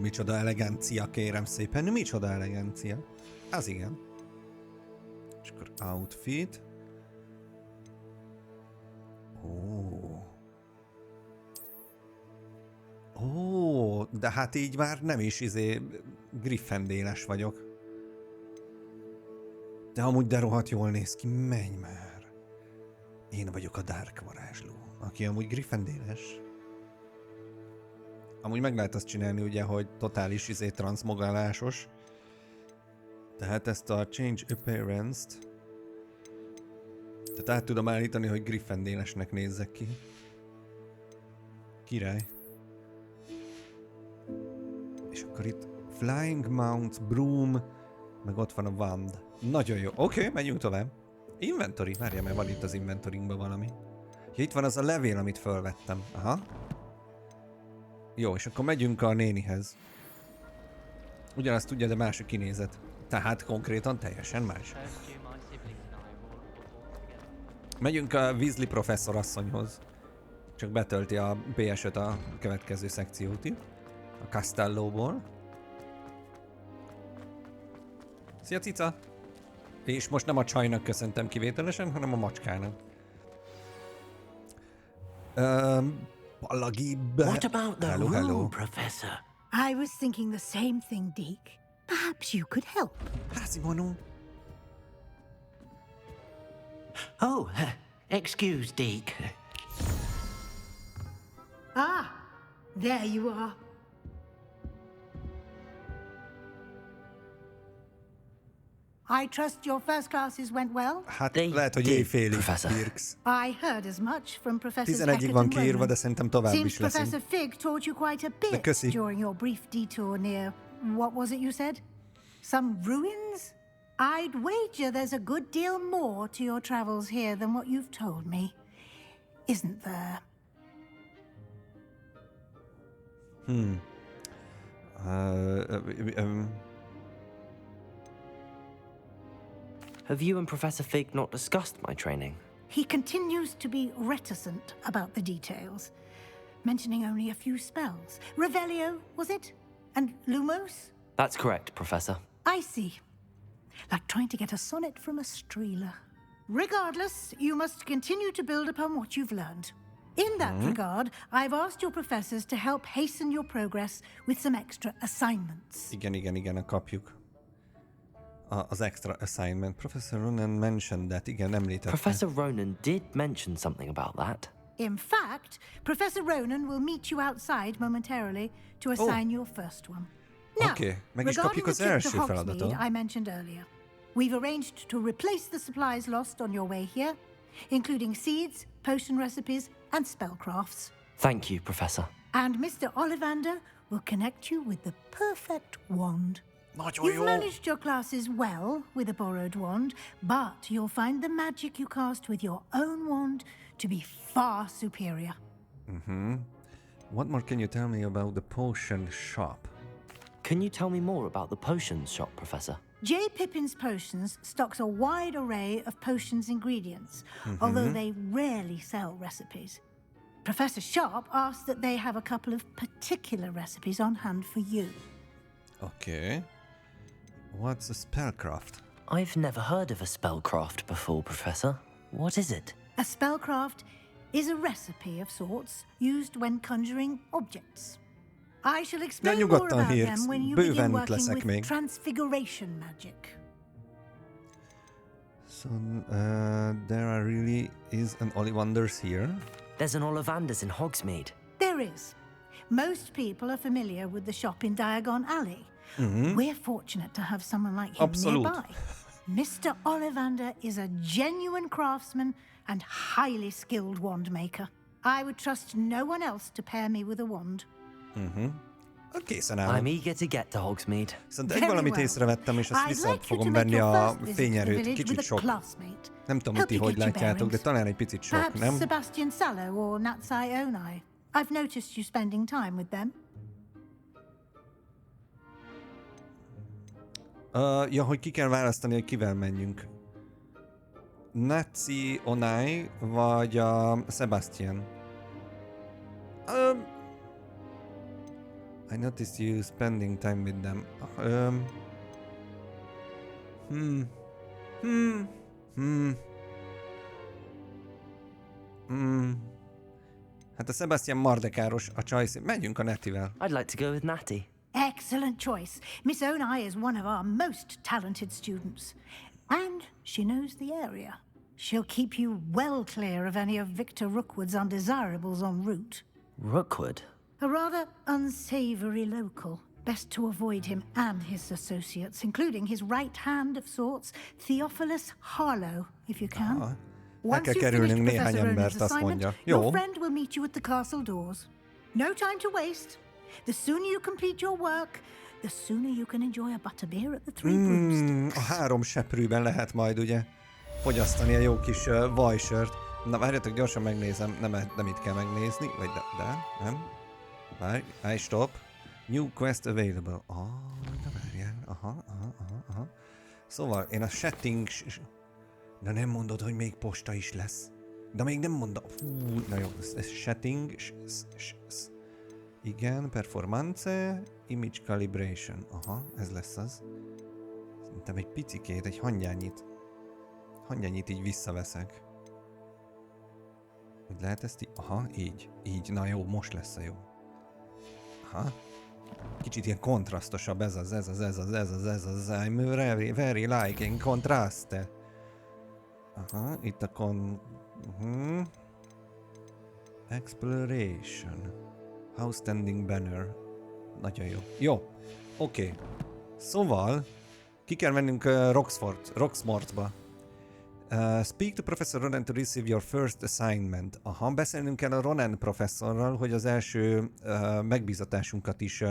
Micsoda elegancia, kérem szépen. Micsoda elegancia. Az igen. És akkor outfit. De hát így már nem is Gryffindéles vagyok. De amúgy de rohadt jól néz ki, menj már. Én vagyok a Dark varázsló, aki amúgy Gryffindéles. Amúgy meg lehet azt csinálni ugye, hogy totális transmogálásos. Tehát ezt a Change Appearance-t tehát át tudom állítani, hogy Gryffindélesnek nézzek ki. Király. És akkor itt Flying Mount, Broom, meg ott van a Wand. Nagyon jó. Oké, megyünk tovább. Inventory. Várjál, mert van itt az inventorynkban valami. Ja, itt van az a levél, amit felvettem. Aha. Jó, és akkor megyünk a nénihez. Ugyanazt tudja, de más a kinézet. Tehát konkrétan teljesen más. Megyünk a Weasley professzor asszonyhoz. Csak betölti a PS5 a következő szekciót itt. A Castellóból. Szia, cica! És most nem a csajnak köszöntem kivételesen, hanem a macskának. What about the room, Professor? I was thinking the same thing, Deke. Perhaps you could help. Házimonu. Oh, excuse, Deke. Ah, there you are. I trust your first classes went well? Hát lehet, hogy éjfélig, Dirks. I heard as much from Professor 11-ig van kiírva, de szerintem tovább Seems is leszünk. Professor Fig taught you quite a bit during your brief detour near... What was it you said? Some ruins? I'd wager there's a good deal more to your travels here than what you've told me. Isn't there? Have you and Professor Fig not discussed my training? He continues to be reticent about the details, mentioning only a few spells. Revelio, was it? And Lumos? That's correct, Professor. I see. Like trying to get a sonnet from a streeler. Regardless, you must continue to build upon what you've learned. In that regard, I've asked your professors to help hasten your progress with some extra assignments. Igen, kapjuk. Az extra assignment. Professor Ronan mentioned that. Igen, említette. Professor Ronan did mention something about that. In fact, Professor Ronan will meet you outside momentarily to assign your first one. Now, meg is kapjuk regarding the az trip to első Hogsmeade feladatot. I mentioned earlier, we've arranged to replace the supplies lost on your way here, including seeds, potion recipes, and spellcrafts. Thank you, Professor. And Mr. Ollivander will connect you with the perfect wand. Nagyon You've jó. managed your classes well with a borrowed wand, but you'll find the magic you cast with your own wand to be far superior. What more can you tell me about the potion shop? Can you tell me more about the potions shop, Professor? J. Pippin's Potions stocks a wide array of potions ingredients, although they rarely sell recipes. Professor Sharp asked that they have a couple of particular recipes on hand for you. Okay. What's a spellcraft? I've never heard of a spellcraft before, Professor. What is it? A spellcraft is a recipe of sorts used when conjuring objects. I shall explain more nyugodtan about hírsz. them when you Bőven begin itt working leszek with még. transfiguration magic. So, there are really is an Ollivanders here? There's an Ollivanders in Hogsmeade. There is. Most people are familiar with the shop in Diagon Alley. We're fortunate to have someone like him Absolute. nearby. Mr. Ollivander is a genuine craftsman and highly skilled wand maker. I would trust no one else to pair me with a wand. Készen állok. I'm eager to get to Hogsmeade. Viszont egy Very valamit well. észrevettem, és azt I'd vissza like you to fogom make venni your a first visit to the fényerőt. village Kicsit with a sok. classmate. Nem tudom, Help ti you hogy get your látjátok, de bearings. talán egy picit sok, Perhaps nem? Sebastian Sallow or Natsai Onai. I've noticed you spending time with them. Ja, hogy ki kell választani, hogy kivel menjünk. Natsi Onai vagy a Sebastian? I noticed you spending time with them. Hát a Sebastian mardekáros, a csajsz. Menjünk a Netivel. I'd like to go with Natty. Excellent choice. Miss Onai is one of our most talented students. And she knows the area. She'll keep you well clear of any of Victor Rookwood's undesirables en route. Rookwood? A rather unsavory local. Best to avoid him and his associates, including his right hand of sorts, Theophilus Harlow, if you can. Once kell you've kerülnünk finished néhány Professor embert, Ronan's azt assignment, mondja. your Jó. friend will meet you at the castle doors. No time to waste. The sooner you complete your work, the sooner you can enjoy a butterbeer at the Three Broomsticks. A 3 seprűben lehet majd ugye fogyasztani a jó kis vajsört. Na várjatok, gyorsan megnézem, nem itt kell megnézni, vagy nem. Várj, stop. New quest available. De várjál, aha. Szóval én a settings... De nem mondod, hogy még posta is lesz. De még nem mondom. Na jó, ez setting... Igen, performance, image calibration. Aha, ez lesz az. Szerintem egy picikét, egy hangyányit így visszaveszek. Hogy lehet ezt így? Aha, így. Na jó, most lesz a jó. Aha. Kicsit ilyen kontrasztosabb ez az. I'm very liking contrast. Aha, itt a exploration. House standing banner. Nagyon jó. Jó. Oké. Szóval ki kell mennünk Roxmortba. Speak to Professor Ronan to receive your first assignment. Aha, beszélnünk kell a Ronan professzorral, hogy az első megbízatásunkat is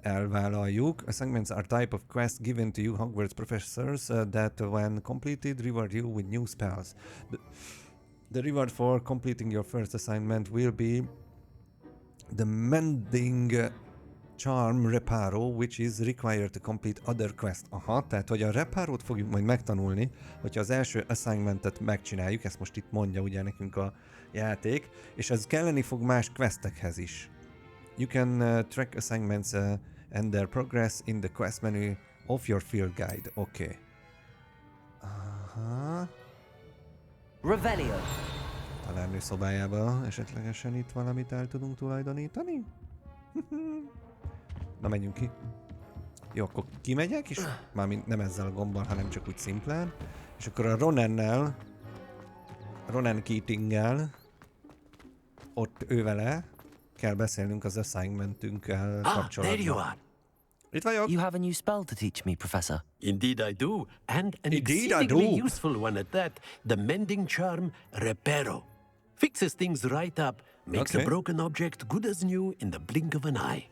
elvállaljuk. Assignments are type of quest given to you Hogwarts professors that when completed reward you with new spells. The reward for completing your first assignment will be the Mending Charm Reparo, which is required to complete other quest. Aha, tehát hogy a repárót fogjuk majd megtanulni, hogyha az első assignmentet megcsináljuk, ezt most itt mondja ugye nekünk a játék, és ez kelleni fog más questekhez is. You can track assignments and their progress in the quest menu of your field guide. Oké. Okay. Aha. Revelio. Tanárnő szobájába esetlegesen itt valamit el tudunk tulajdonítani? Na, menjünk ki. Jó, akkor kimegyek, és mármint nem ezzel a gombbal, hanem csak úgy szimplán. És akkor a Ronan Keatinggel, ott ővele kell beszélnünk az assignmentünkkel kapcsolatban. There you are. Itt vagyok. You have a new spell to teach me, Professor. Indeed I do, and an exceedingly useful one at that. The Mending Charm Reparo. Fixes things right up, makes a broken object good as new in the blink of an eye.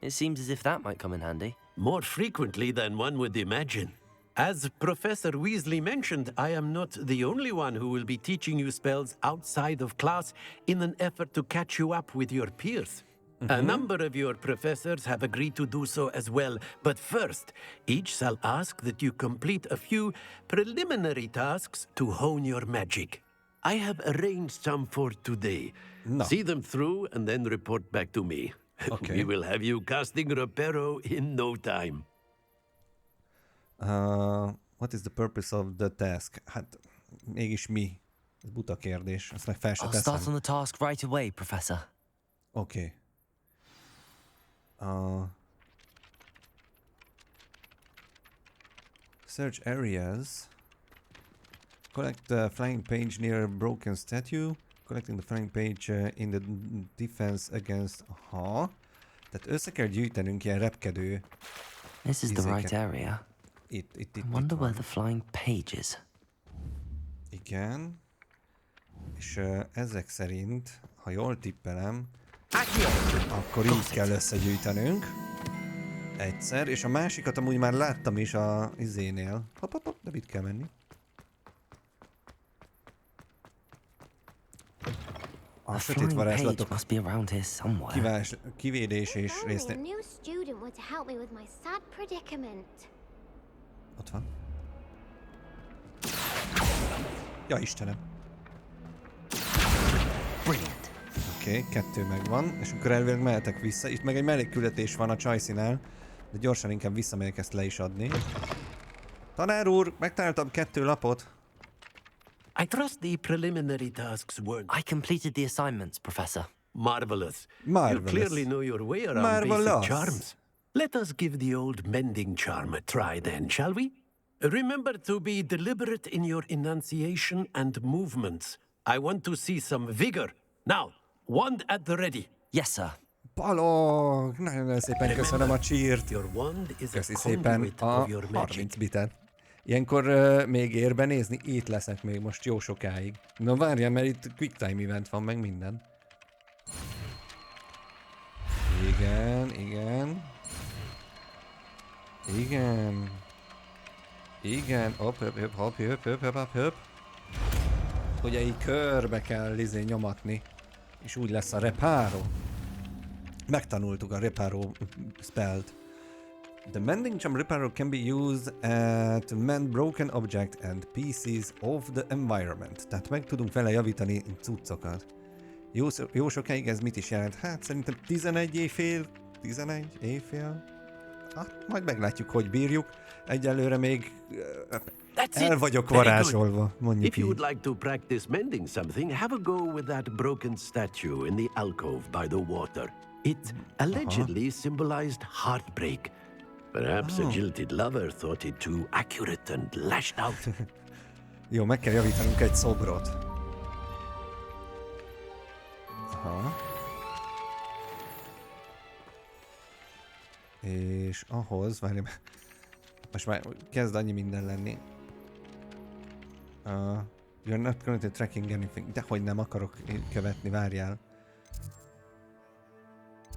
It seems as if that might come in handy. More frequently than one would imagine. As Professor Weasley mentioned, I am not the only one who will be teaching you spells outside of class in an effort to catch you up with your peers. A number of your professors have agreed to do so as well, but first, each shall ask that you complete a few preliminary tasks to hone your magic. I have arranged some for today. No. See them through and then report back to me. Okay. We will have you casting Reparo in no time. What is the purpose of the task? Hát, mégis mi? Ez buta kérdés, ezt meg fel se I'll teszem. start on the task right away, Professor. Oké. Search areas. Collect the flying page near a broken statue. Collecting the flying page in the defense against... Aha. Tehát össze kell gyűjtenünk ilyen repkedő... This is the right area. Itt I wonder where the flying page is. Igen. És ezek szerint, ha jól tippelem, akkor így kell összegyűjtenünk. Egyszer, és a másikat amúgy már láttam is a izénél. Hopp, de itt kell menni. A sötét varázslatok kivédés és résznél. Ott van. Ja, Istenem. Oké, 2 megvan, és akkor elvileg mehetek vissza. Itt meg egy mellékküldetés van a Csajszinál, de gyorsan inkább visszamegyek ezt le is adni. Tanár úr, megtaláltam 2 lapot. I trust the preliminary tasks weren't... I completed the assignments, Professor. Marvelous. Marvelous. You clearly know your way around basic charms. Let us give the old mending charm a try then, shall we? Remember to be deliberate in your enunciation and movements. I want to see some vigor. Now, wand at the ready. Yes, sir. Balog! Nagyon szépen köszönöm a csírt. Köszi szépen a 30 bitet. Ilyenkor még ér benézni? Itt leszek még most jó sokáig. Na várjál, mert itt quick time event van, meg minden. Igen, igen. Igen. Igen. Hopp. Ugye így körbe kell nyomatni. És úgy lesz a reparo. Megtanultuk a reparo spellt. The mending charm reparo can be used to mend broken object and pieces of the environment. Tehát meg tudunk vele javítani cuccokat. Jó sokáig ez mit is jelent? Hát szerintem 11 éjfél. 11 éjfél? Hát majd meglátjuk, hogy bírjuk. Egyelőre még el vagyok varázsolva, mondjuk If you would like to practice mending something, have a go with that broken statue in the alcove by the water. It allegedly symbolized heartbreak. Perhaps a jilted lover thought it too accurate and lashed out. Jó, meg kell javítanunk egy szobrot. Aha. És ahhoz, várjál, most már kezd annyi minden lenni. You're not currently tracking anything. Dehogy nem akarok követni, várjál.